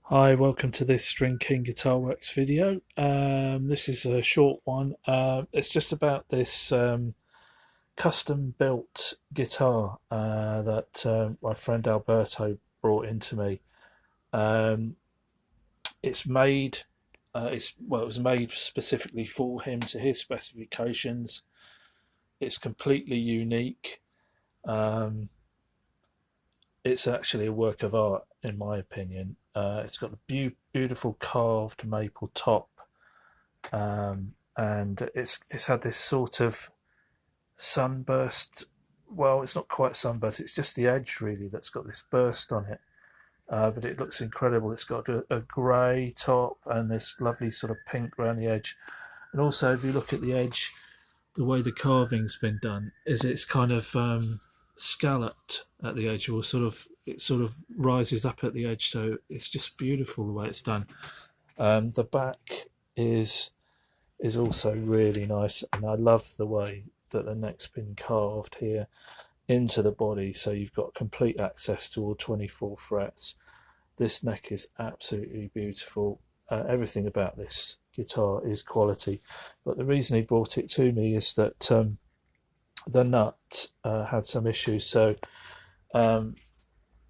Hi, welcome to this String King Guitar Works video. This is a short one. It's just about this custom built guitar that my friend Alberto brought into me. Um, it's made, it was made specifically for him to his specifications. It's completely unique. Um, it's actually a work of art, in my opinion. It's got a beautiful carved maple top, and it's had this sort of sunburst. Well, it's not quite sunburst; it's just the edge really that's got this burst on it. But it looks incredible. It's got a grey top and this lovely sort of pink around the edge. And also, if you look at the edge, the way the carving's been done is it's kind of scalloped at the edge, or it sort of rises up at the edge. So it's just beautiful the way it's done. The back is is also really nice, and I love the way that the neck's been carved here into the body, so you've got complete access to all 24 frets. This neck is absolutely beautiful. Everything about this guitar is quality, but the reason he brought it to me is that the nut had some issues. So um,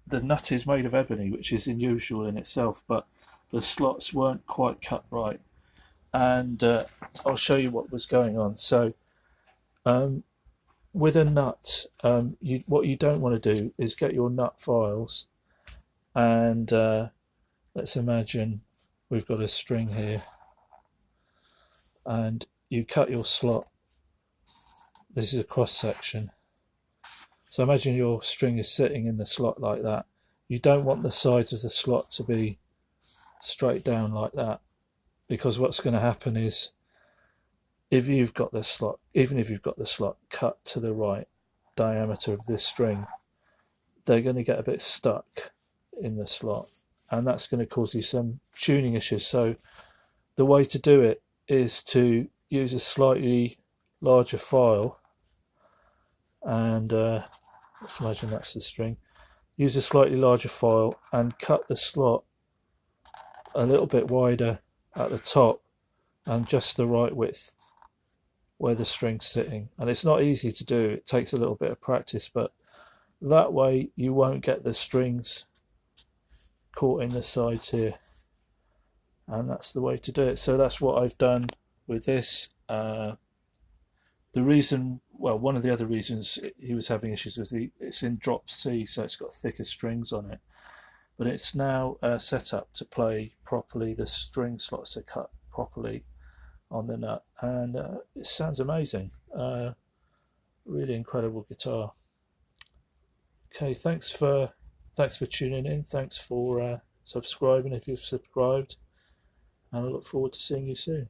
the nut is made of ebony, which is unusual in itself, but the slots weren't quite cut right, and I'll show you what was going on. So um, with a nut, what you don't want to do is get your nut files, and let's imagine we've got a string here, and you cut your slot. This is a cross section. So imagine your string is sitting in the slot like that. You don't want the sides of the slot to be straight down like that, because what's going to happen is, if you've got the slot, even if you've got the slot cut to the right diameter of this string, they're going to get a bit stuck in the slot, and that's going to cause you some tuning issues. So the way to do it is to use a slightly larger file, and let's imagine that's the string. Use a slightly larger file and cut the slot a little bit wider at the top and just the right width where the string's sitting. And it's not easy to do, it takes a little bit of practice, but that way you won't get the strings caught in the sides here, and that's the way to do it. So that's what I've done with this. The reason, well, one of the other reasons he was having issues was it's in drop C, so it's got thicker strings on it, but it's now set up to play properly. The string slots are cut properly on the nut, and it sounds amazing. Really incredible guitar. Okay, thanks for tuning in. Thanks for subscribing if you've subscribed, and I look forward to seeing you soon.